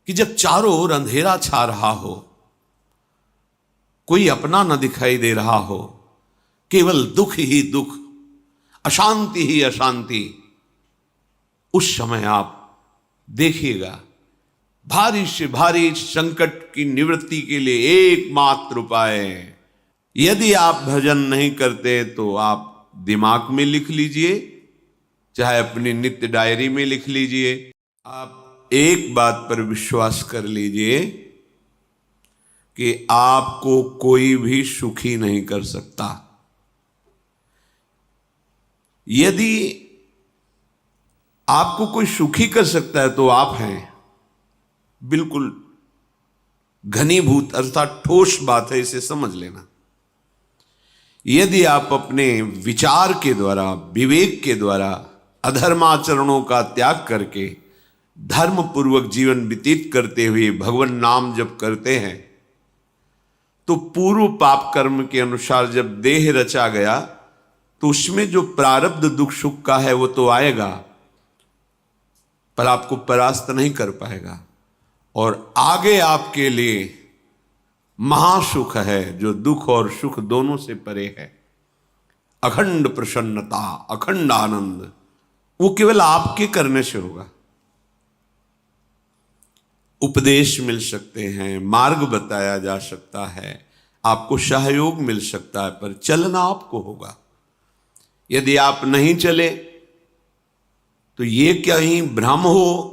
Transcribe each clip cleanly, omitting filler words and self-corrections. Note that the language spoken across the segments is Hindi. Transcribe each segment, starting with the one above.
कि जब चारों ओर अंधेरा छा रहा हो, कोई अपना न दिखाई दे रहा हो, केवल दुख ही दुख, अशांति ही अशांति, उस समय आप देखिएगा भारी से भारी संकट की निवृत्ति के लिए एकमात्र उपाय है। यदि आप भजन नहीं करते तो आप दिमाग में लिख लीजिए, चाहे अपनी नित्य डायरी में लिख लीजिए। आप एक बात पर विश्वास कर लीजिए कि आपको कोई भी सुखी नहीं कर सकता। यदि आपको कोई सुखी कर सकता है तो आप हैं। बिल्कुल घनीभूत अर्थात ठोस बात है, इसे समझ लेना। यदि आप अपने विचार के द्वारा, विवेक के द्वारा अधर्माचरणों का त्याग करके धर्म पूर्वक जीवन व्यतीत करते हुए भगवान नाम जप करते हैं, तो पूर्व पाप कर्म के अनुसार जब देह रचा गया तो उसमें जो प्रारब्ध दुख सुख का है वो तो आएगा, पर आपको परास्त नहीं कर पाएगा। और आगे आपके लिए महासुख है जो दुख और सुख दोनों से परे है। अखंड प्रसन्नता, अखंड आनंद, वो केवल आपके करने से होगा। उपदेश मिल सकते हैं, मार्ग बताया जा सकता है, आपको सहयोग मिल सकता है, पर चलना आपको होगा। यदि आप नहीं चले तो ये कहीं भ्रम हो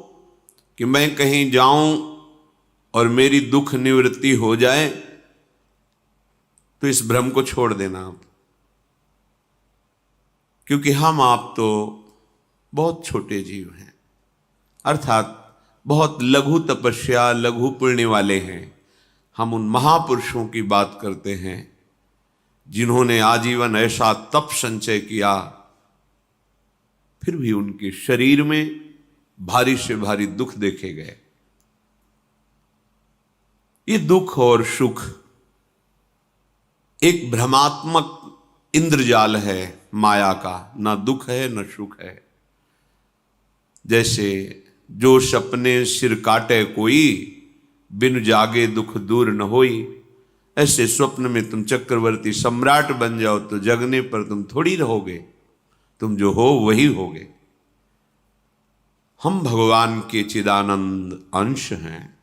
कि मैं कहीं जाऊं और मेरी दुख निवृत्ति हो जाए, तो इस भ्रम को छोड़ देना आप। क्योंकि हम आप तो बहुत छोटे जीव हैं, अर्थात बहुत लघु तपस्या, लघु पुण्य वाले हैं। हम उन महापुरुषों की बात करते हैं जिन्होंने आजीवन ऐसा तप संचय किया, फिर भी उनके शरीर में भारी से भारी दुख देखे गए। ये दुख और सुख एक भ्रमात्मक इंद्रजाल है माया का, ना दुख है न सुख है। जैसे जो सपने सिर काटे कोई, बिन जागे दुख दूर न होई। ऐसे स्वप्न में तुम चक्रवर्ती सम्राट बन जाओ तो जगने पर तुम थोड़ी रहोगे, तुम जो हो वही होगे। हम भगवान के चिदानंद अंश हैं।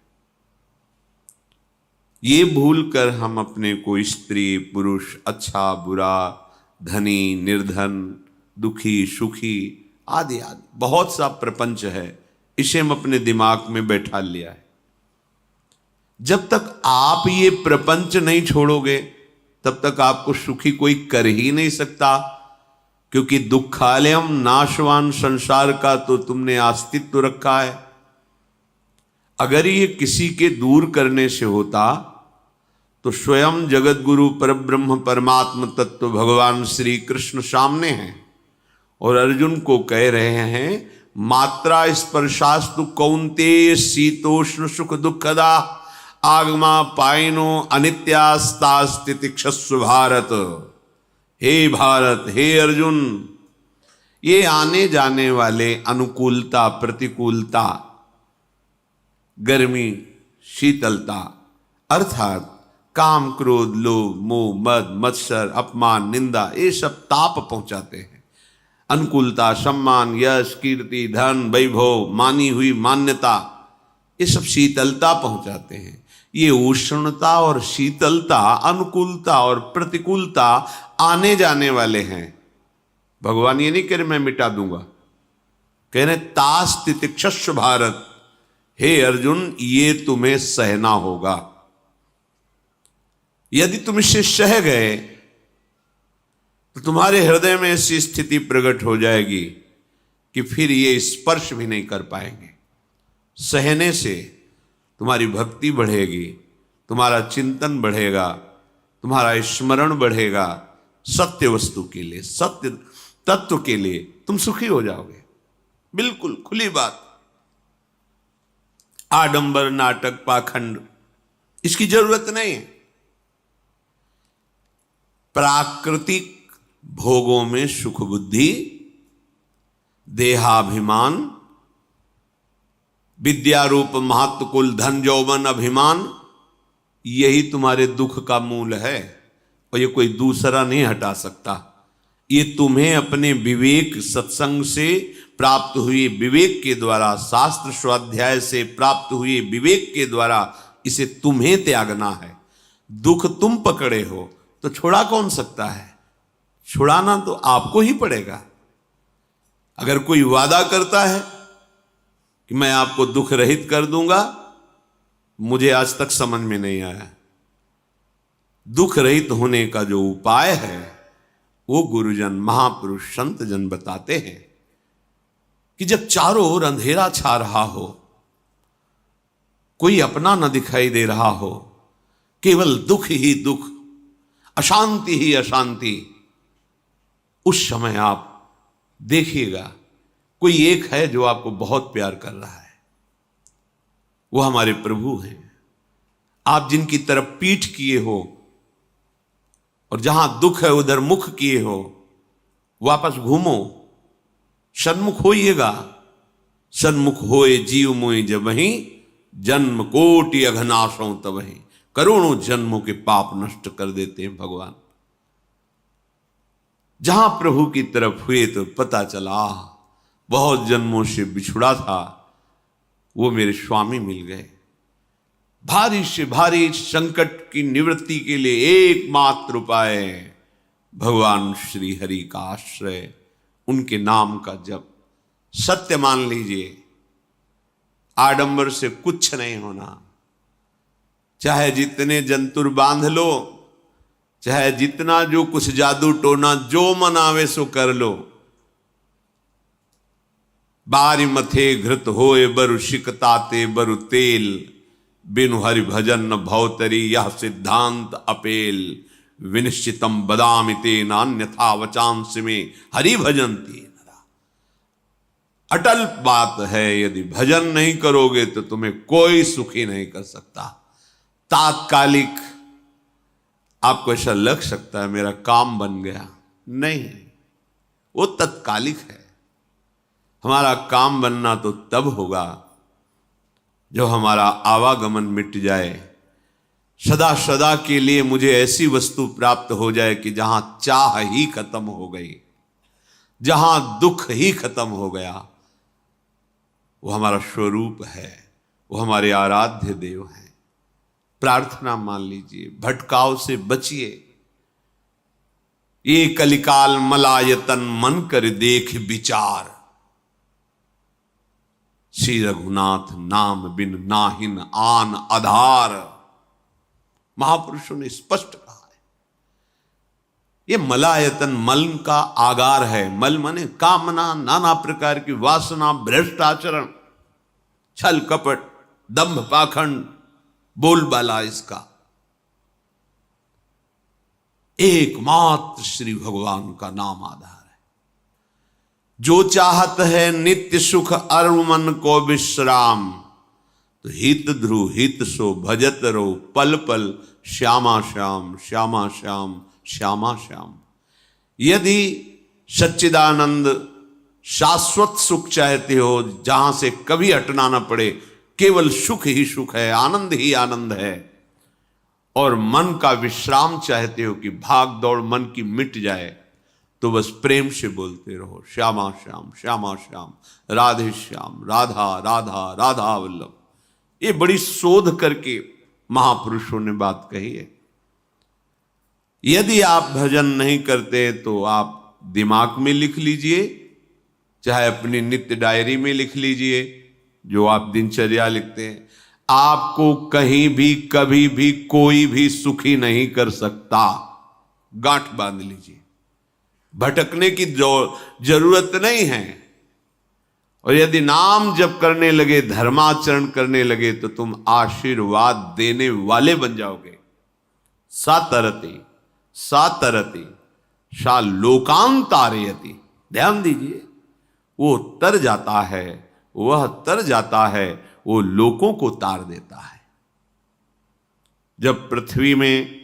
ये भूल कर हम अपने को स्त्री पुरुष, अच्छा बुरा, धनी निर्धन, दुखी सुखी आदि आदि बहुत सा प्रपंच है, इसे हम अपने दिमाग में बैठा लिया है। जब तक आप ये प्रपंच नहीं छोड़ोगे तब तक आपको सुखी कोई कर ही नहीं सकता, क्योंकि दुखालयम नाशवान संसार का तो तुमने अस्तित्व रखा है। अगर ये किसी के दूर करने से होता तो स्वयं जगत गुरु परब्रह्म परमात्म तत्व भगवान श्री कृष्ण सामने हैं और अर्जुन को कह रहे हैं, मात्रा स्पर्शास्तु कौन्तेय शीतोष्ण सुख दुखदा आगमा पायनो अनित्यास्तास्तितिक्षस्व भारत। हे भारत, हे अर्जुन, ये आने जाने वाले अनुकूलता प्रतिकूलता, गर्मी शीतलता, अर्थात काम क्रोध लोभ मोह मद मत्सर अपमान निंदा, ये सब ताप पहुंचाते हैं। अनुकूलता सम्मान यश कीर्ति धन वैभव मानी हुई मान्यता, ये सब शीतलता पहुंचाते हैं। ये उष्णता और शीतलता, अनुकूलता और प्रतिकूलता आने जाने वाले हैं। भगवान ये नहीं कह रहे मैं मिटा दूंगा, कह रहे तास तितिक्षस्व भारत। हे अर्जुन, ये तुम्हें सहना होगा। यदि तुम इसे सह गए तो तुम्हारे हृदय में ऐसी स्थिति प्रकट हो जाएगी कि फिर ये स्पर्श भी नहीं कर पाएंगे। सहने से तुम्हारी भक्ति बढ़ेगी, तुम्हारा चिंतन बढ़ेगा, तुम्हारा स्मरण बढ़ेगा, सत्य वस्तु के लिए, सत्य तत्व के लिए तुम सुखी हो जाओगे। बिल्कुल खुली बात। आडंबर नाटक पाखंड इसकी जरूरत नहीं है। प्राकृतिक भोगों में सुख बुद्धि, देहाभिमान, विद्या रूप महत्व कुल धन यौवन अभिमान, यही तुम्हारे दुख का मूल है और ये कोई दूसरा नहीं हटा सकता। ये तुम्हें अपने विवेक सत्संग से प्राप्त हुए विवेक के द्वारा, शास्त्र स्वाध्याय से प्राप्त हुए विवेक के द्वारा इसे तुम्हें त्यागना है। दुख तुम पकड़े हो तो छुड़ा कौन सकता है? छुड़ाना तो आपको ही पड़ेगा। अगर कोई वादा करता है कि मैं आपको दुख रहित कर दूंगा, मुझे आज तक समझ में नहीं आया। दुख रहित होने का जो उपाय है वो गुरुजन, महापुरुष, संत जन बताते हैं कि जब चारों ओर अंधेरा छा रहा हो, कोई अपना न दिखाई दे रहा हो, केवल दुख ही दुख, अशांति ही अशांति, उस समय आप देखिएगा कोई एक है जो आपको बहुत प्यार कर रहा है। वो हमारे प्रभु हैं। आप जिनकी तरफ पीठ किए हो और जहां दुख है उधर मुख किए हो, वापस घूमो, सन्मुख होइएगा। सन्मुख होए जीव मोहि जब वहीं, जन्म कोटि अघनाशों तब वहीं। करोड़ों जन्मों के पाप नष्ट कर देते हैं भगवान। जहां प्रभु की तरफ हुए तो पता चला बहुत जन्मों से बिछुड़ा था, वो मेरे स्वामी मिल गए। भारी से भारी संकट की निवृत्ति के लिए एकमात्र उपाय भगवान श्री हरि का आश्रय, उनके नाम का जप। सत्य मान लीजिए, आडंबर से कुछ नहीं होना। चाहे जितने जंतुर बांध लो, चाहे जितना जो कुछ जादू टोना जो मन आवे सो कर लो, बारी मथे घृत होए बरु शिकताते बरु तेल, बिनु हरि भजन न भवतरी यह सिद्धांत अपेल। विनिश्चितम बदामि तेन अन्यथा वचांस में हरि भजन्ति। अटल बात है, यदि भजन नहीं करोगे तो तुम्हें कोई सुखी नहीं कर सकता। तात्कालिक आपको ऐसा लग सकता है मेरा काम बन गया, नहीं, वो तत्कालिक है। हमारा काम बनना तो तब होगा जब हमारा आवागमन मिट जाए, सदा सदा के लिए मुझे ऐसी वस्तु प्राप्त हो जाए कि जहां चाह ही खत्म हो गई, जहां दुख ही खत्म हो गया। वो हमारा स्वरूप है, वो हमारे आराध्य देव हैं। प्रार्थना मान लीजिए, भटकाव से बचिए। ये कलिकाल मलायतन मन कर देख विचार, श्री रघुनाथ नाम बिन नाहिन आन आधार। महापुरुषों ने स्पष्ट कहा है। ये मलायतन मल का आगार है। मल माने कामना, नाना प्रकार की वासना, भ्रष्ट आचरण, छल कपट, दंभ पाखंड, बोलबाला, इसका एकमात्र श्री भगवान का नाम आधार है। जो चाहत है नित्य सुख अरु मन को विश्राम, तो हित ध्रुव हित सो भजत रहो पल पल श्यामा श्याम श्यामा श्याम श्यामा श्याम। यदि सच्चिदानंद शाश्वत सुख चाहते हो, जहां से कभी हटना ना पड़े, केवल सुख ही सुख है, आनंद ही आनंद है, और मन का विश्राम चाहते हो कि भाग दौड़ मन की मिट जाए, तो बस प्रेम से बोलते रहो श्यामा श्याम श्यामा श्याम, राधे श्याम, राधा राधा राधा वल्लभ। ये बड़ी शोध करके महापुरुषों ने बात कही है। यदि आप भजन नहीं करते तो आप दिमाग में लिख लीजिए, चाहे अपनी नित्य डायरी में लिख लीजिए, जो आप दिनचर्या लिखते हैं। आपको कहीं भी कभी भी कोई भी सुखी नहीं कर सकता। गांठ बांध लीजिए, भटकने की जरूरत नहीं है। और यदि नाम जप करने लगे, धर्माचरण करने लगे, तो तुम आशीर्वाद देने वाले बन जाओगे। सातरति सातरति सा लोकांतारयति। ध्यान दीजिए, वो तर जाता है, वह तर जाता है, वो लोकों को तार देता है। जब पृथ्वी में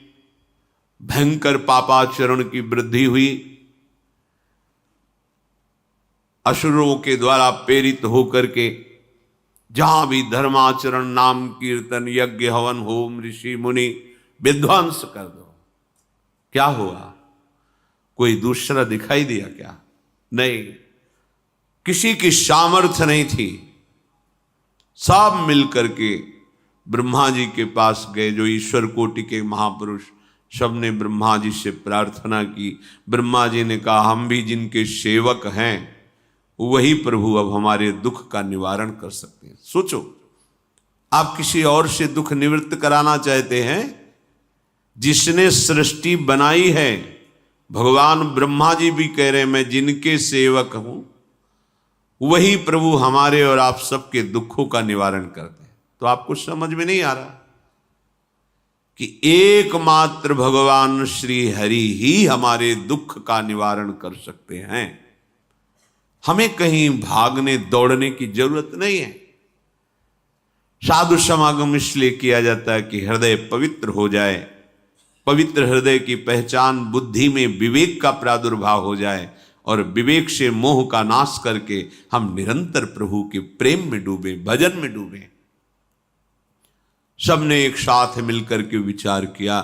भयंकर पापाचरण की वृद्धि हुई, असुरों के द्वारा प्रेरित होकर के जहां भी धर्माचरण, नाम कीर्तन, यज्ञ, हवन, होम, ऋषि मुनि विध्वंस कर दो, क्या हुआ? कोई दूसरा दिखाई दिया क्या? नहीं, किसी की सामर्थ्य नहीं थी। सब मिलकर के ब्रह्मा जी के पास गए, जो ईश्वर कोटि के महापुरुष, सबने ब्रह्मा जी से प्रार्थना की। ब्रह्मा जी ने कहा, हम भी जिनके सेवक हैं वही प्रभु अब हमारे दुख का निवारण कर सकते हैं। सोचो, आप किसी और से दुख निवृत्त कराना चाहते हैं? जिसने सृष्टि बनाई है, भगवान ब्रह्मा जी भी कह रहे हैं मैं जिनके सेवक हूं वही प्रभु हमारे और आप सबके दुखों का निवारण करते हैं। तो आपको समझ में नहीं आ रहा कि एकमात्र भगवान श्री हरि ही हमारे दुख का निवारण कर सकते हैं। हमें कहीं भागने दौड़ने की जरूरत नहीं है। साधु समागम इसलिए किया जाता है कि हृदय पवित्र हो जाए, पवित्र हृदय की पहचान बुद्धि में विवेक का प्रादुर्भाव हो जाए, और विवेक से मोह का नाश करके हम निरंतर प्रभु के प्रेम में डूबे, भजन में डूबे। सबने एक साथ मिलकर के विचार किया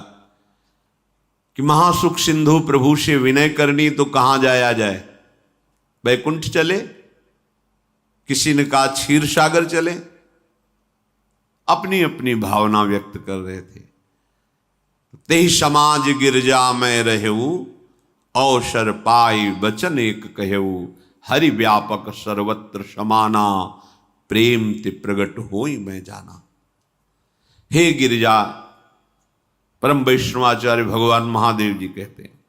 कि महासुख सिंधु प्रभु से विनय करनी तो कहां जाया जाए? वैकुंठ चले, किसी ने कहा क्षीर सागर चले। अपनी अपनी भावना व्यक्त कर रहे थे। तेहि समाज गिरजा में रहेऊ, अवसर पाई वचन एक कहेऊ, हरि व्यापक सर्वत्र समाना, प्रेम ते प्रगट होई मैं जाना। हे गिरिजा, परम वैष्णवाचार्य भगवान महादेव जी कहते हैं,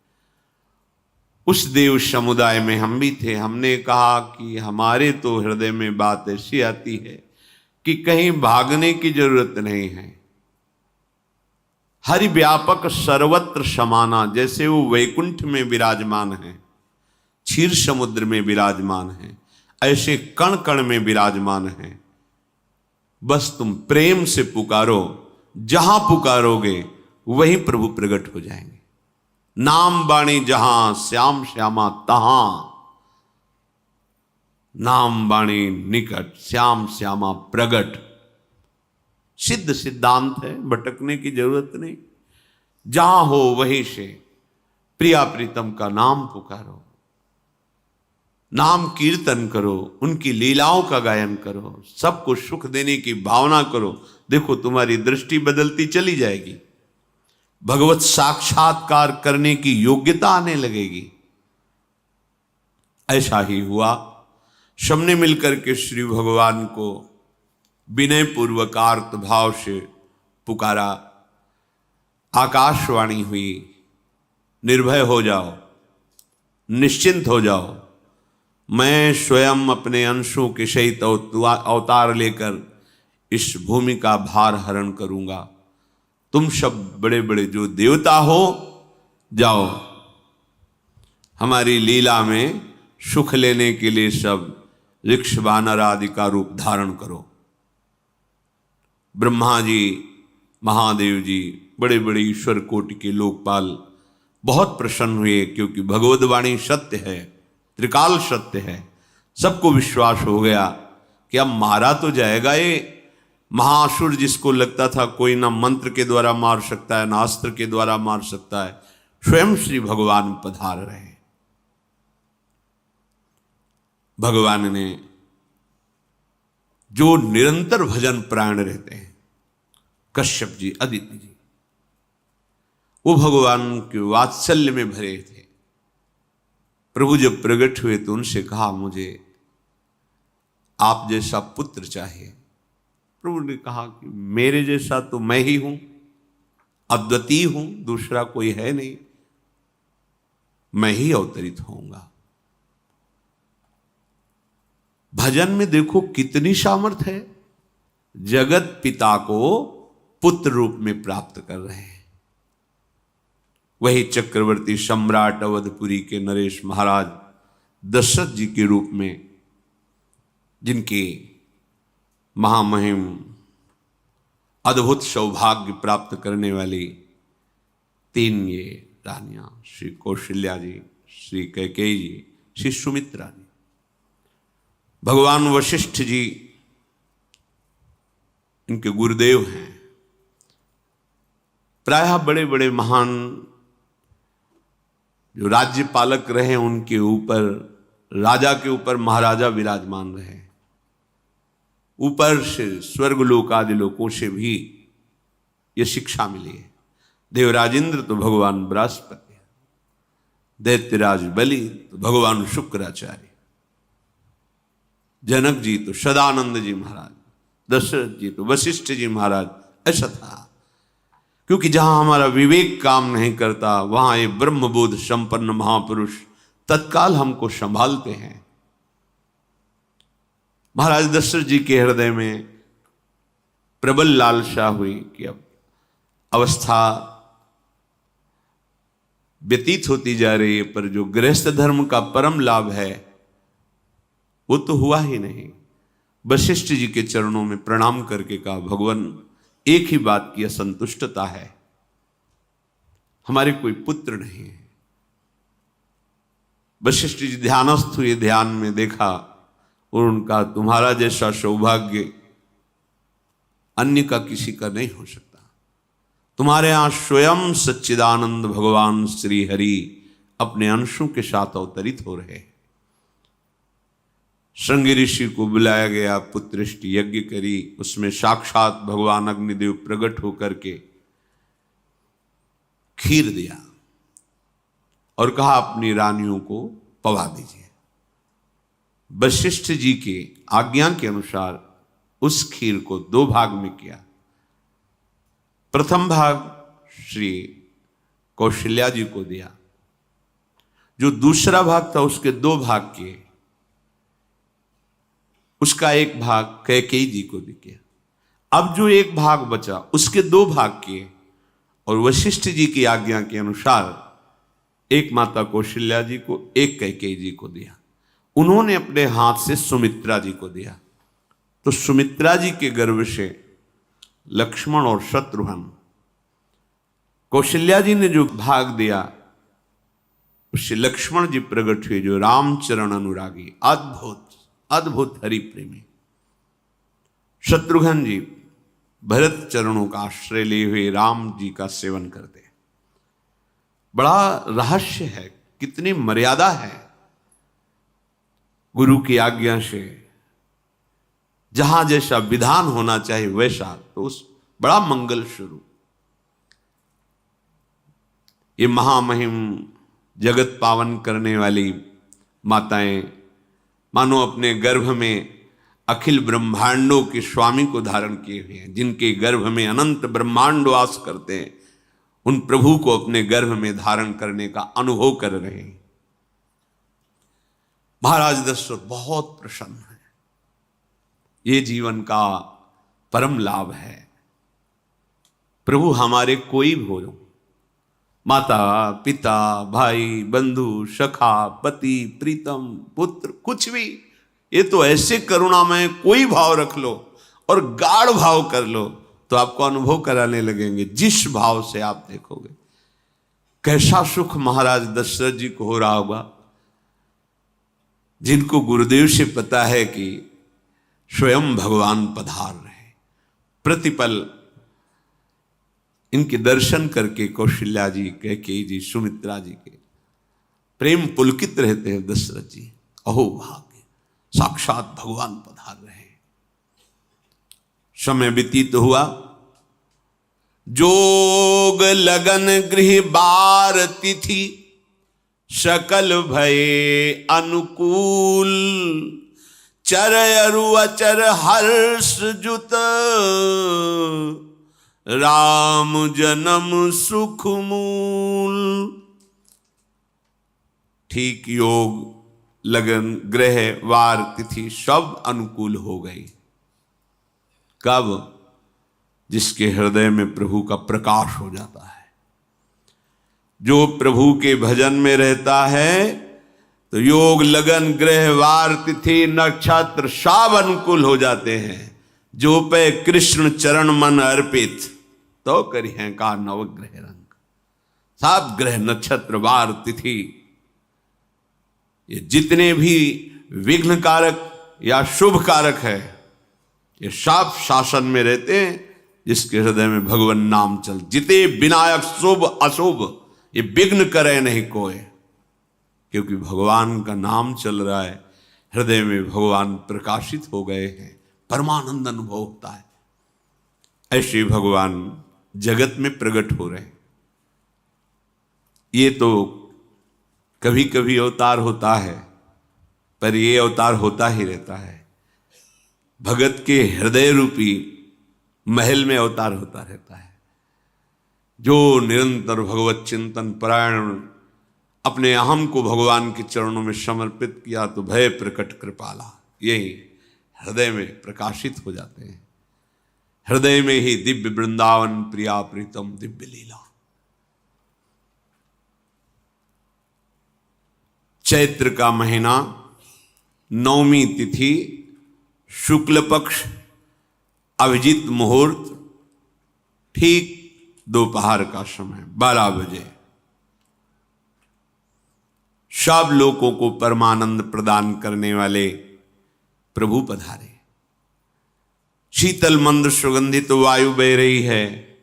उस देव समुदाय में हम भी थे। हमने कहा कि हमारे तो हृदय में बात ऐसी आती है कि कहीं भागने की जरूरत नहीं है। हरि व्यापक सर्वत्र समाना, जैसे वो वैकुंठ में विराजमान है, क्षीर समुद्र में विराजमान है, ऐसे कण कण में विराजमान है। बस तुम प्रेम से पुकारो, जहां पुकारोगे वहीं प्रभु प्रकट हो जाएंगे। नाम बाणी जहां श्याम श्यामा तहां, नाम बाणी निकट श्याम श्यामा प्रगट। सिद्ध सिद्धांत है, भटकने की जरूरत नहीं। जहां हो वहीं से प्रिया प्रीतम का नाम पुकारो, नाम कीर्तन करो, उनकी लीलाओं का गायन करो, सबको सुख देने की भावना करो। देखो तुम्हारी दृष्टि बदलती चली जाएगी, भगवत साक्षात्कार करने की योग्यता आने लगेगी। ऐसा ही हुआ। सबने मिलकर के श्री भगवान को विनय पूर्वक आर्त भाव से पुकारा। आकाशवाणी हुई, निर्भय हो जाओ, निश्चिंत हो जाओ, मैं स्वयं अपने अंशों के सहित अवतार लेकर इस भूमि का भार हरण करूंगा। तुम सब बड़े बड़े जो देवता हो, जाओ हमारी लीला में सुख लेने के लिए सब ऋक्ष वानर आदि का रूप धारण करो। ब्रह्मा जी, महादेव जी, बड़े बड़े ईश्वर कोटि के लोकपाल बहुत प्रसन्न हुए, क्योंकि भगवद्वाणी सत्य है, त्रिकाल सत्य है। सबको विश्वास हो गया कि अब मारा तो जाएगा ये महासुर, जिसको लगता था कोई ना मंत्र के द्वारा मार सकता है, ना अस्त्र के द्वारा मार सकता है। स्वयं श्री भगवान पधार रहे। भगवान ने जो निरंतर भजन प्राण रहते हैं, कश्यप जी, अदिति जी, वो भगवान के वात्सल्य में भरे थे। प्रभु जब प्रकट हुए तो उनसे कहा, मुझे आप जैसा पुत्र चाहिए। प्रभु ने कहा कि मेरे जैसा तो मैं ही हूं, अद्वितीय हूं, दूसरा कोई है नहीं, मैं ही अवतरित होऊंगा। भजन में देखो कितनी सामर्थ्य है। जगत पिता को पुत्र रूप में प्राप्त कर रहे हैं। वही चक्रवर्ती सम्राट अवधपुरी के नरेश महाराज दशरथ जी के रूप में, जिनके महामहिम अद्भुत सौभाग्य प्राप्त करने वाली 3 ये रानियां, श्री कौशल्या जी, श्री कैकेयी जी, श्री सुमित्रा जी। भगवान वशिष्ठ जी इनके गुरुदेव हैं। प्रायः बड़े बड़े महान जो राज्य पालक रहे उनके ऊपर, राजा के ऊपर महाराजा विराजमान रहे। ऊपर से स्वर्गलोक आदि लोकों से भी ये शिक्षा मिली है। देवराजेंद्र तो भगवान बृहस्पति, दैत्यराज बलि तो भगवान शुक्राचार्य, जनक जी तो सदानंद जी महाराज, दशरथ जी तो वशिष्ठ जी महाराज। ऐसा था, क्योंकि जहां हमारा विवेक काम नहीं करता वहां ये ब्रह्मबोध संपन्न महापुरुष तत्काल हमको संभालते हैं। महाराज दशरथ जी के हृदय में प्रबल लालसा हुई कि अब अवस्था व्यतीत होती जा रही है, पर जो गृहस्थ धर्म का परम लाभ है वो तो हुआ ही नहीं। वशिष्ठ जी के चरणों में प्रणाम करके कहा, भगवान एक ही बात की असंतुष्टता है, हमारे कोई पुत्र नहीं है। वशिष्ठ जी ध्यानस्थ हुए, ध्यान में देखा और उनका, तुम्हारा जैसा सौभाग्य अन्य का किसी का नहीं हो सकता। तुम्हारे यहां स्वयं सच्चिदानंद भगवान श्री हरि अपने अंशों के साथ अवतरित हो रहे हैं। श्रृंगी ऋषि को बुलाया गया, पुत्रेष्टि यज्ञ करी, उसमें साक्षात भगवान अग्निदेव प्रकट होकर के खीर दिया और कहा अपनी रानियों को पवा दीजिए। वशिष्ठ जी के आज्ञा के अनुसार उस खीर को 2 भाग में किया। प्रथम भाग श्री कौशल्या जी को दिया, जो दूसरा भाग था उसके 2 भाग किए, उसका 1 भाग कैकेयी जी को दिया। अब जो 1 भाग बचा उसके 2 भाग किए और वशिष्ठ जी की आज्ञा के अनुसार 1 माता कौशल्या जी को, 1 कैकेयी जी को दिया। उन्होंने अपने हाथ से सुमित्रा जी को दिया, तो सुमित्रा जी के गर्भ से लक्ष्मण और शत्रुघ्न, कौशल्या जी ने जो भाग दिया उससे लक्ष्मण जी प्रकट हुए, जो रामचरण अनुरागी, अद्भुत अद्भुत हरि प्रेमी। शत्रुघ्न जी भरत चरणों का आश्रय लिए हुए राम जी का सेवन करते हैं। बड़ा रहस्य है, कितनी मर्यादा है गुरु की आज्ञा से। जहां जैसा विधान होना चाहिए वैसा, तो उस बड़ा मंगल शुरू। ये महामहिम जगत पावन करने वाली माताएं मानो अपने गर्भ में अखिल ब्रह्मांडों के स्वामी को धारण किए हुए हैं, जिनके गर्भ में अनंत ब्रह्मांड वास करते हैं, उन प्रभु को अपने गर्भ में धारण करने का अनुभव कर रहे हैं। महाराज दशरथ बहुत प्रसन्न है। ये जीवन का परम लाभ है। प्रभु हमारे कोई भी हो, माता पिता भाई बंधु सखा पति प्रीतम पुत्र, कुछ भी, ये तो ऐसे करुणा में कोई भाव रख लो और गाढ़ भाव कर लो तो आपको अनुभव कराने लगेंगे। जिस भाव से आप देखोगे कैसा सुख महाराज दशरथ जी को हो रहा होगा, जिनको गुरुदेव से पता है कि स्वयं भगवान पधार रहे। प्रतिपल इनके दर्शन करके कौशल्या जी, कैकेयी जी, सुमित्रा जी के प्रेम पुलकित रहते हैं। दशरथ जी, अहो भाग्य, साक्षात भगवान पधार रहे हैं। समय व्यतीत हुआ, जोग लगन गृह बार तिथि, सकल भये अनुकूल, चर अरु अचर हर्ष जुत, राम जन्म सुख मूल। ठीक योग लगन ग्रह वार तिथि सब अनुकूल हो गई। कब? जिसके हृदय में प्रभु का प्रकाश हो जाता है। जो प्रभु के भजन में रहता है तो योग लगन ग्रह वार तिथि नक्षत्र सब अनुकूल हो जाते हैं। जो पे कृष्ण चरण मन अर्पित, तो करी है का नवग्रह रंग। सात ग्रह नक्षत्र वार तिथि, ये जितने भी विघ्न कारक या शुभ कारक है, ये साफ शासन में रहते हैं जिसके हृदय में भगवान नाम चल। जिते विनायक शुभ अशुभ ये विघ्न करे नहीं कोई, क्योंकि भगवान का नाम चल रहा है, हृदय में भगवान प्रकाशित हो गए हैं, परमानंद अनुभव होता है। ऐसे भगवान जगत में प्रकट हो रहे हैं। ये तो कभी कभी अवतार होता है, पर ये अवतार होता ही रहता है। भगत के हृदय रूपी महल में अवतार होता रहता है। जो निरंतर भगवत चिंतन परायण अपने अहम को भगवान के चरणों में समर्पित किया तो भय प्रकट कृपाला, यही हृदय में प्रकाशित हो जाते हैं। हृदय में ही दिव्य वृंदावन प्रिया प्रीतम दिव्य लीला। चैत्र का महीना, नवमी तिथि, शुक्ल पक्ष, अभिजीत मुहूर्त, ठीक दोपहर का समय 12 बजे सब लोगों को परमानंद प्रदान करने वाले प्रभु पधारे। शीतल मंद सुगंधित वायु बह रही है,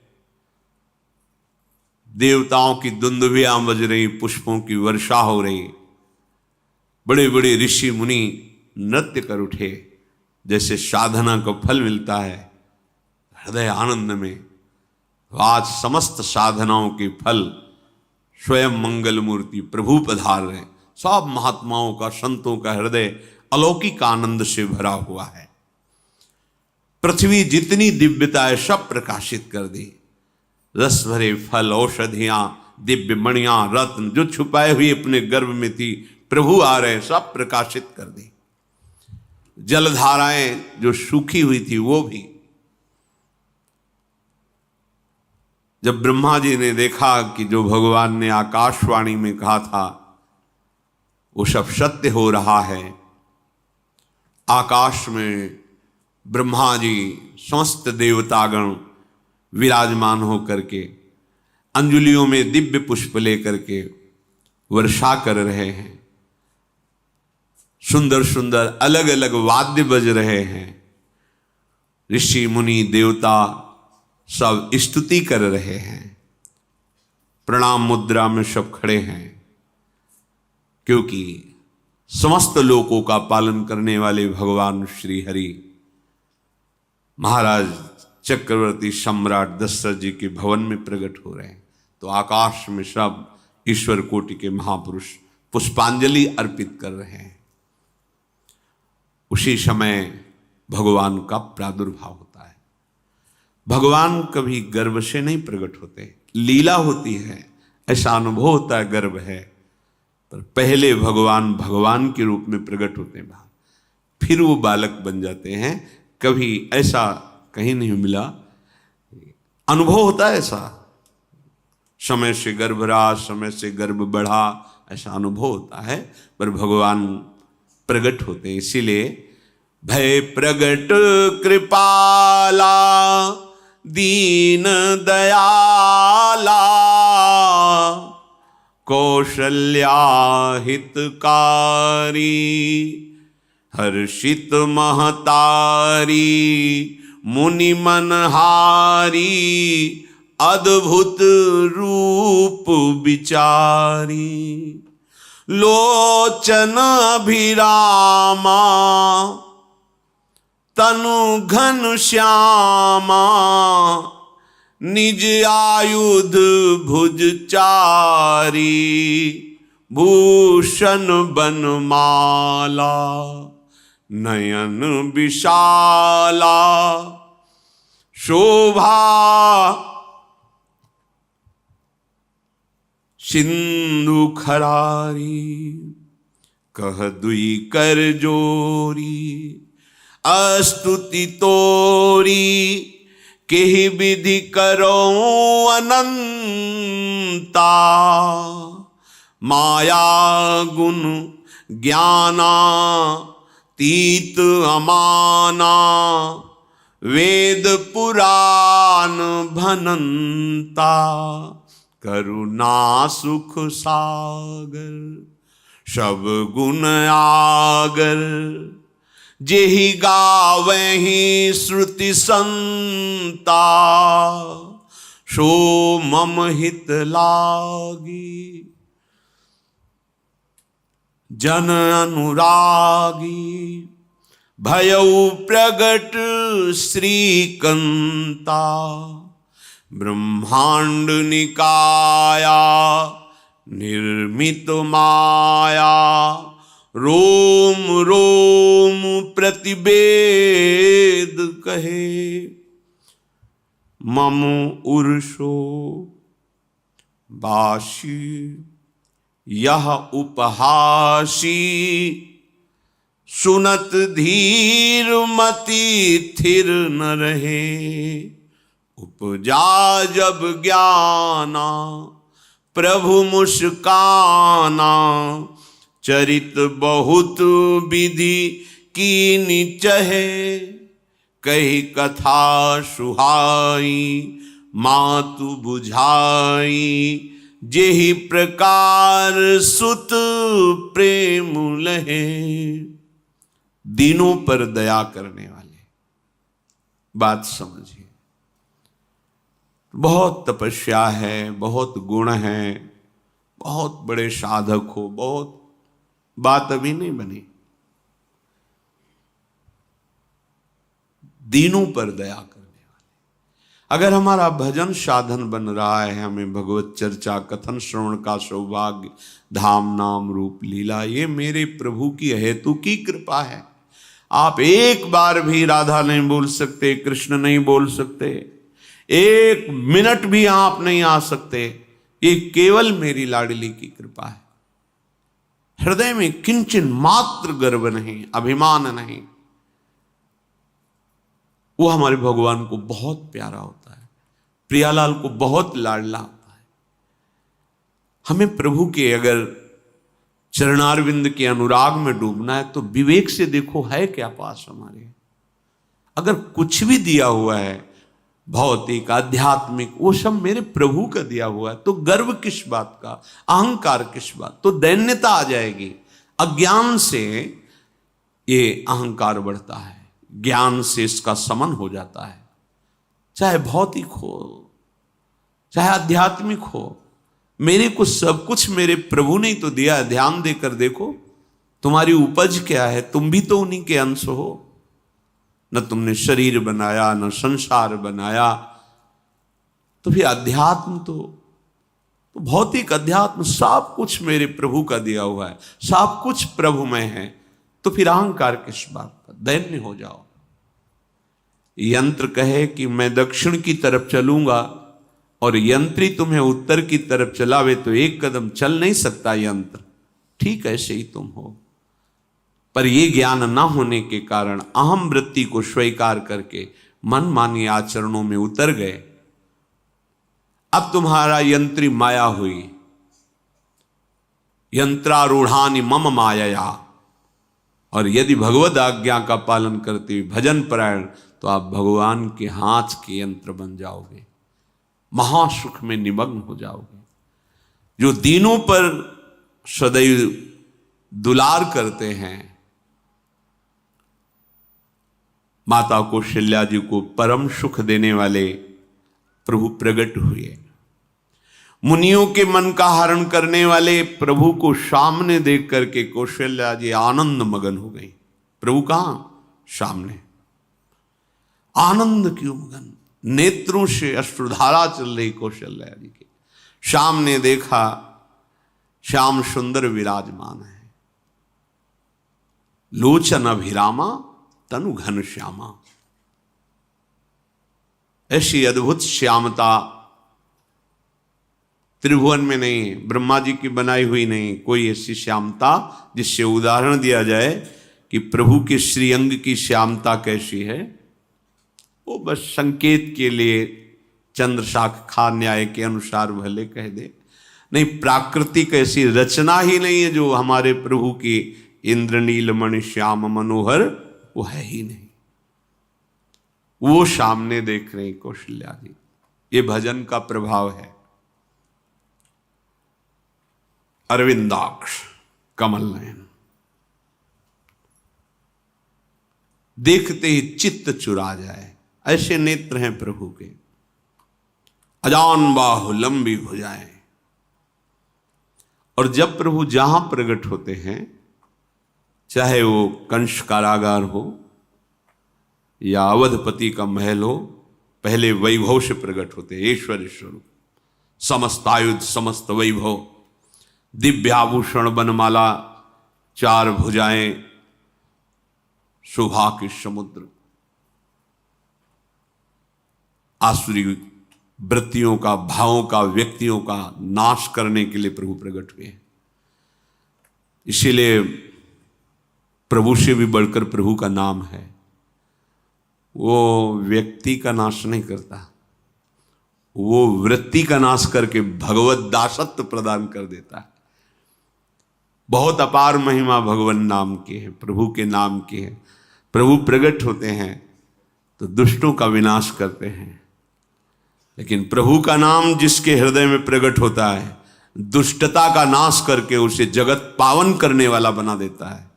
देवताओं की दुंदुभियां बज रही, पुष्पों की वर्षा हो रही, बड़े बड़े ऋषि मुनि नृत्य कर उठे। जैसे साधना को फल मिलता है हृदय आनंद में, आज समस्त साधनाओं के फल स्वयं मंगल मूर्ति प्रभु पधार रहे। सब महात्माओं का, संतों का हृदय अलौकिक आनंद से भरा हुआ है। पृथ्वी जितनी दिव्यता है सब प्रकाशित कर दी। रस भरे फल, औषधियां, दिव्य मणियां, रत्न जो छुपाए हुए अपने गर्भ में थी, प्रभु आ रहे, सब प्रकाशित कर दी। जलधाराएं जो सूखी हुई थी वो भी। जब ब्रह्मा जी ने देखा कि जो भगवान ने आकाशवाणी में कहा था वो सब सत्य हो रहा है, आकाश में ब्रह्मा जी समस्त देवतागण विराजमान होकर के अंजलियों में दिव्य पुष्प लेकर के वर्षा कर रहे हैं, सुंदर सुंदर अलग अलग वाद्य बज रहे हैं, ऋषि मुनि देवता सब स्तुति कर रहे हैं, प्रणाम मुद्रा में सब खड़े हैं, क्योंकि समस्त लोकों का पालन करने वाले भगवान श्री हरि महाराज चक्रवर्ती सम्राट दशरथ जी के भवन में प्रकट हो रहे हैं। तो आकाश में सब ईश्वर कोटि के महापुरुष पुष्पांजलि अर्पित कर रहे हैं। उसी समय भगवान का प्रादुर्भाव होता है। भगवान कभी गर्भ से नहीं प्रकट होते, लीला होती है, ऐसा अनुभव होता है गर्भ है, पर पहले भगवान भगवान के रूप में प्रकट होते हैं, फिर वो बालक बन जाते हैं। कभी ऐसा कहीं नहीं मिला, अनुभव होता है ऐसा, समय से गर्भ रहा, समय से गर्भ बढ़ा, ऐसा अनुभव होता है, पर भगवान प्रकट होते हैं। इसीलिए भय प्रगट कृपाला दीन दयाला कौशल्या हितकारी हर्षित महतारी मुनि मनहारी अद्भुत रूप विचारी लोचन अभिरामा तनु घन श्यामा निज आयुध भुज चारी भूषण बनमाला नयन विशाला शोभा सिंधु खरारी कह दुई कर जोरी अस्तुति तोरी केहि विधि करो अनंता माया गुण ज्ञाना तीत अमाना वेद पुराण भनंता करुणा सुख सागर सब गुण आगर जेहि गावहि श्रुति संता, सो मम हित लागी। जन अनुरागी भयउ प्रगट श्रीकंता, ब्रह्मांड निकाया निर्मित माया, रोम रोम प्रतिवेद कहे। मम उर्षो बाशी यह उपहासी, सुनत धीर मति थिर न रहे। उपजा जब ज्ञाना प्रभु मुस्काना, चरित बहुत विधि कीनि चहे। कही कथा सुहाई मातु बुझाई, जेहि प्रकार सुत प्रेम लहे। दीनों पर दया करने वाले, बात समझिए। बहुत तपस्या है, बहुत गुण है, बहुत बड़े साधक हो, बहुत बात अभी नहीं बनी। दीनों पर दया करने वाले। अगर हमारा भजन साधन बन रहा है, हमें भगवत चर्चा कथन श्रवण का सौभाग्य, धाम नाम रूप लीला, ये मेरे प्रभु की हेतु की कृपा है। आप एक बार भी राधा नहीं बोल सकते, कृष्ण नहीं बोल सकते, एक मिनट भी आप नहीं आ सकते, ये केवल मेरी लाडली की कृपा है। हृदय में किंचन मात्र गर्व नहीं, अभिमान नहीं। वो हमारे भगवान को बहुत प्यारा होता है, प्रियालाल को बहुत लाडला होता है। हमें प्रभु के अगर चरणारविंद के अनुराग में डूबना है तो विवेक से देखो है क्या पास हमारे। अगर कुछ भी दिया हुआ है भौतिक आध्यात्मिक, वो सब मेरे प्रभु का दिया हुआ है, तो गर्व किस बात का, अहंकार किस बात, तो दैन्यता आ जाएगी। अज्ञान से ये अहंकार बढ़ता है, ज्ञान से इसका समन हो जाता है। चाहे भौतिक हो चाहे आध्यात्मिक हो, मेरे को सब कुछ मेरे प्रभु ने तो दिया है। ध्यान देकर देखो तुम्हारी उपज क्या है, तुम भी तो उन्हीं के अंश हो। न तुमने शरीर बनाया, न संसार बनाया, तो फिर अध्यात्म तो भौतिक अध्यात्म सब कुछ मेरे प्रभु का दिया हुआ है, सब कुछ प्रभु में है। तो फिर अहंकार किस बात का, दैन्य हो जाओ। यंत्र कहे कि मैं दक्षिण की तरफ चलूंगा और यंत्री तुम्हें उत्तर की तरफ चलावे, तो एक कदम चल नहीं सकता यंत्र। ठीक ऐसे ही तुम हो, पर यह ज्ञान न होने के कारण अहम वृत्ति को स्वीकार करके मनमानी आचरणों में उतर गए। अब तुम्हारा यंत्री माया हुई, यंत्रारूढ़ानि मम मायया। और यदि भगवद आज्ञा का पालन करते हुए भजन परायण, तो आप भगवान के हाथ के यंत्र बन जाओगे, महासुख में निमग्न हो जाओगे। जो दीनों पर सदैव दुलार करते हैं, माता कौशल्या जी को परम सुख देने वाले प्रभु प्रकट हुए। मुनियों के मन का हरण करने वाले प्रभु को सामने देख करके कौशल्या जी आनंद मगन हो गई। प्रभु कहां? सामने। आनंद क्यों मगन? नेत्रों से अश्रुधारा चल रही कौशल्या जी के। सामने देखा श्याम सुंदर विराजमान है, लोचन अभिरामा तनु घन श्यामा। ऐसी अद्भुत श्यामता त्रिभुवन में नहीं, ब्रह्मा जी की बनाई हुई नहीं कोई ऐसी श्यामता जिससे उदाहरण दिया जाए कि प्रभु के श्रीअंग की श्यामता कैसी है। वो बस संकेत के लिए चंद्र शाखा न्याय के अनुसार भले कह दे, नहीं प्राकृतिक ऐसी रचना ही नहीं है जो हमारे प्रभु की इंद्रनील मणि श्याम मनोहर, वो है ही नहीं। वो सामने देख रहे कौशल्या जी। ये भजन का प्रभाव है। अरविंदाक्ष कमल नयन, देखते ही चित्त चुरा जाए, ऐसे नेत्र हैं प्रभु के। अजान बाहु लंबी भुजाएं। और जब प्रभु जहां प्रकट होते हैं, चाहे वो कंस कारागार हो या अवधपति का महल हो, पहले वैभव से प्रकट होते हैं। ऐश्वर्य स्वरूप, समस्त आयुध, समस्त वैभव, दिव्याभूषण, बनमाला, 4 भुजाएं, शोभा के समुद्र, आसुरी वृत्तियों का, भावों का, व्यक्तियों का नाश करने के लिए प्रभु प्रकट हुए हैं। इसीलिए प्रभु से भी बढ़कर प्रभु का नाम है। वो व्यक्ति का नाश नहीं करता, वो वृत्ति का नाश करके भगवत दासत्व प्रदान कर देता है। बहुत अपार महिमा भगवान नाम की है, प्रभु के नाम की है। प्रभु प्रकट होते हैं तो दुष्टों का विनाश करते हैं, लेकिन प्रभु का नाम जिसके हृदय में प्रकट होता है, दुष्टता का नाश करके उसे जगत पावन करने वाला बना देता है।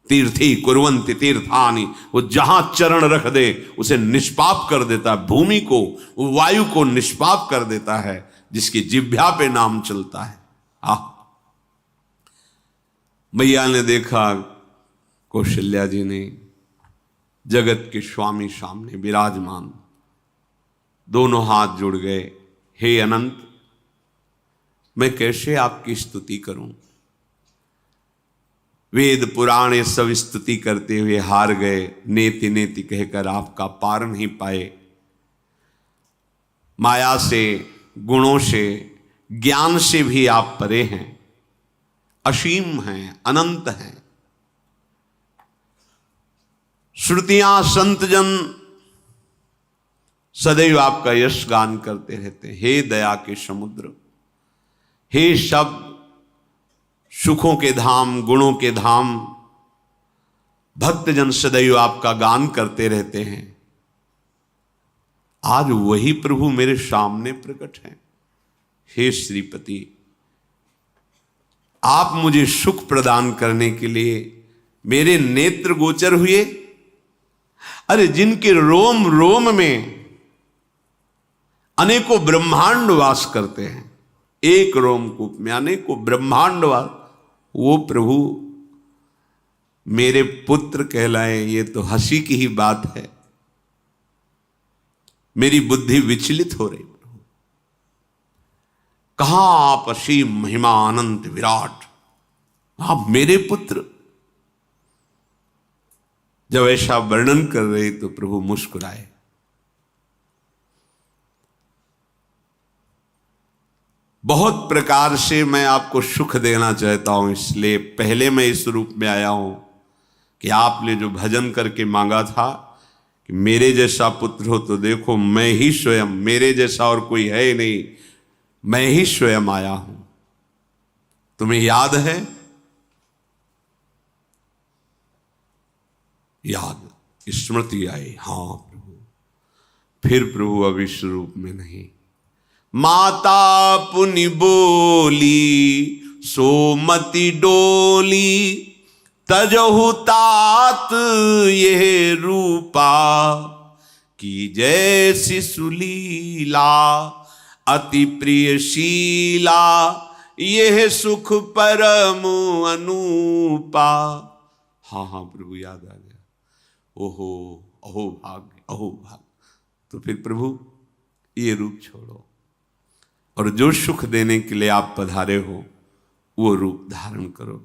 तीर्थी कुर्वन्ति तीर्थानि, वो जहां चरण रख दे उसे निष्पाप कर देता है। भूमि को, वायु को निष्पाप कर देता है, जिसकी जिह्वा पे नाम चलता है। मैया ने देखा, कौशल्या जी ने, जगत के स्वामी सामने विराजमान, दोनों हाथ जुड़ गए। हे अनंत, मैं कैसे आपकी स्तुति करूं? वेद पुराण ये सब स्तुति करते हुए हार गए। नेति नेति कहकर आपका पार नहीं पाए। माया से, गुणों से, ज्ञान से भी आप परे हैं, असीम हैं, अनंत हैं। श्रुतियां, संतजन सदैव आपका यश गान करते रहते हैं। हे दया के समुद्र, हे शब्द, सुखों के धाम, गुणों के धाम, भक्तजन सदैव आपका गान करते रहते हैं। आज वही प्रभु मेरे सामने प्रकट हैं। हे श्रीपति, आप मुझे सुख प्रदान करने के लिए मेरे नेत्र गोचर हुए। अरे जिनके रोम रोम में अनेकों ब्रह्मांड वास करते हैं, एक रोमकूप में अनेकों ब्रह्मांड वास, वो प्रभु मेरे पुत्र कहलाए, ये तो हंसी की ही बात है। मेरी बुद्धि विचलित हो रही। प्रभु कहां आप असीम महिमा अनंत विराट, आप मेरे पुत्र। जब ऐसा वर्णन कर रहे तो प्रभु मुस्कुराए। बहुत प्रकार से मैं आपको सुख देना चाहता हूं, इसलिए पहले मैं इस रूप में आया हूं कि आपने जो भजन करके मांगा था कि मेरे जैसा पुत्र हो, तो देखो मैं ही स्वयं, मेरे जैसा और कोई है ही नहीं, मैं ही स्वयं आया हूं। तुम्हें याद है? याद, स्मृति आई। हाँ प्रभु। फिर प्रभु अब इस रूप में नहीं। माता पुनि बोली सोमति डोली, तजहु तात ये रूपा, की जैसी सुलीला अति प्रियशीला, यह सुख परम अनूपा। हाँ हाँ प्रभु, याद आ गया। ओहो, अहो भाग्य, अहो भाग्य। तो फिर प्रभु ये रूप छोड़ो, और जो सुख देने के लिए आप पधारे हो वो रूप धारण करो।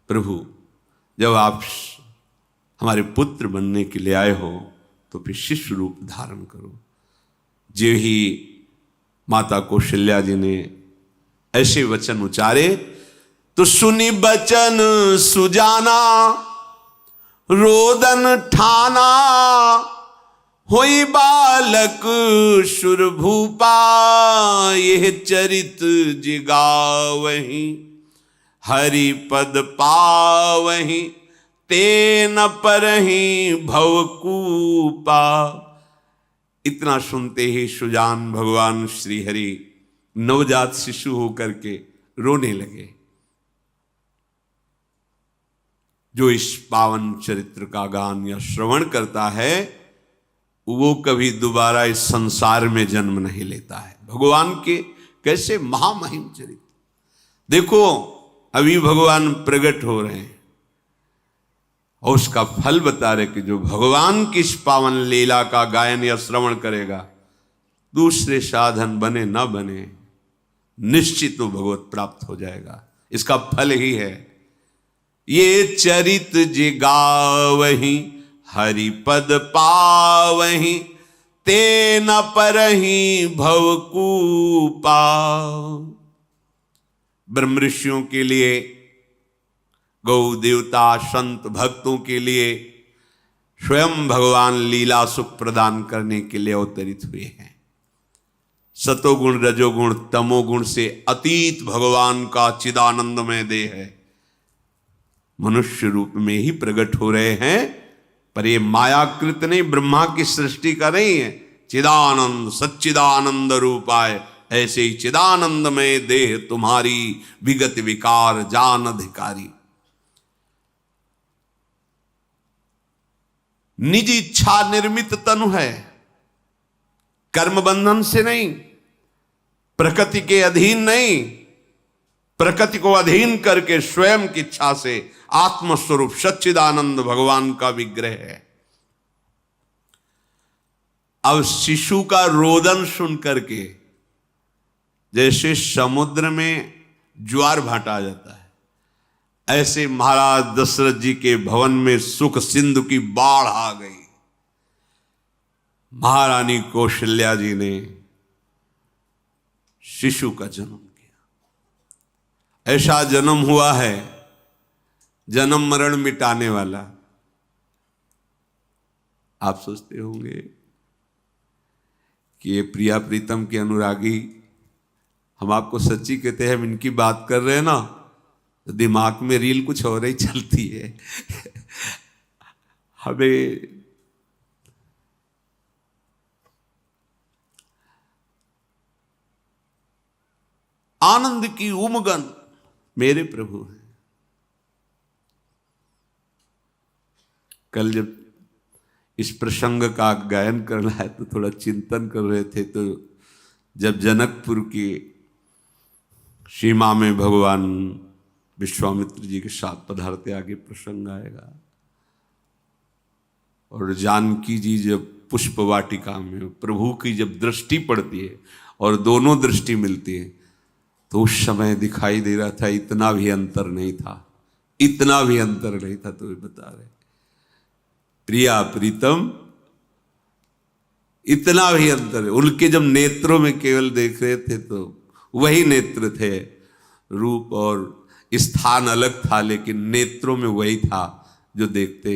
प्रभु जब आप हमारे पुत्र बनने के लिए आए हो तो फिर शिष्य रूप धारण करो। जो ही माता कौशल्या जी ने ऐसे वचन उचारे तो सुनी बचन सुजाना, रोदन ठाना, होई बालक सुरभूपा, यह चरित जिगावहीं, हरि पद पावहीं, तेन परहीं भवकूपा। इतना सुनते ही सुजान भगवान श्री हरि नवजात शिशु होकर के रोने लगे। जो इस पावन चरित्र का गान या श्रवण करता है वो कभी दोबारा इस संसार में जन्म नहीं लेता है। भगवान के कैसे महामहिम चरित्र, देखो अभी भगवान प्रकट हो रहे हैं और उसका फल बता रहे कि जो भगवान की इस पावन लीला का गायन या श्रवण करेगा, दूसरे साधन बने ना बने, निश्चित वो भगवत प्राप्त हो जाएगा। इसका फल ही है ये चरित जे गावहीं हरि पद पावहीं, ते न परहीं भवकूपा। ब्रह्म ऋषियों के लिए, गौ देवता संत भक्तों के लिए स्वयं भगवान लीला सुख प्रदान करने के लिए अवतरित हुए हैं। सतोगुण रजोगुण तमोगुण से अतीत भगवान का चिदानंदमय देह है, मनुष्य रूप में ही प्रकट हो रहे हैं। पर ये मायाकृत नहीं, ब्रह्मा की सृष्टि का नहीं है। चिदानंद सच्चिदानंद रूपाय, ऐसे ही चिदानंदमय देह तुम्हारी विगत विकार जान अधिकारी। निज इच्छा निर्मित तनु है, कर्म बंधन से नहीं, प्रकृति के अधीन नहीं, प्रकृति को अधीन करके स्वयं की इच्छा से आत्मस्वरूप सच्चिदानंद भगवान का विग्रह है। अब शिशु का रोदन सुन करके जैसे समुद्र में ज्वार भाटा जाता है, ऐसे महाराज दशरथ जी के भवन में सुख सिंधु की बाढ़ आ गई। महारानी कौशल्या जी ने शिशु का जन्म किया। ऐसा जन्म हुआ है जन्म मरण मिटाने वाला। आप सोचते होंगे कि ये प्रिया प्रीतम के अनुरागी, हम आपको सच्ची कहते हैं, हम इनकी बात कर रहे हैं ना तो दिमाग में रील कुछ और ही चलती है। हमें आनंद की उमगन मेरे प्रभु हैं। कल जब इस प्रसंग का गायन करना है तो थोड़ा चिंतन कर रहे थे, तो जब जनकपुर की सीमा में भगवान विश्वामित्र जी के साथ पधारते, आगे प्रसंग आएगा, और जानकी जी जब पुष्प वाटिका में प्रभु की जब दृष्टि पड़ती है और दोनों दृष्टि मिलती है, तो उस समय दिखाई दे रहा था इतना भी अंतर नहीं था, इतना भी अंतर नहीं था। तो वे बता रहे प्रिया प्रीतम, इतना भी अंतर है। उनके जब नेत्रों में केवल देख रहे थे तो वही नेत्र थे, रूप और स्थान अलग था, लेकिन नेत्रों में वही था। जो देखते,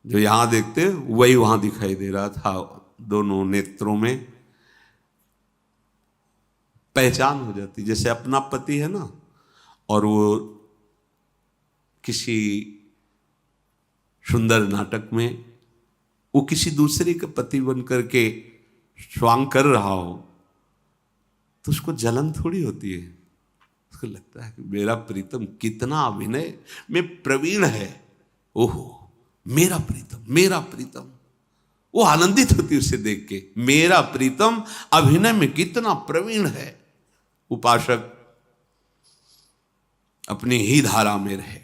जो यहां देखते वही वहां दिखाई दे रहा था। दोनों नेत्रों में पहचान हो जाती, जैसे अपना पति है ना, और वो किसी सुंदर नाटक में वो किसी दूसरे का पति बन करके स्वांग कर रहा हो तो उसको जलन थोड़ी होती है, उसको लगता है कि मेरा प्रीतम कितना अभिनय में प्रवीण है, ओहो मेरा प्रीतम, मेरा प्रीतम। वो आनंदित होती उसे देख के, मेरा प्रीतम अभिनय में कितना प्रवीण है। उपासक अपनी ही धारा में रहे,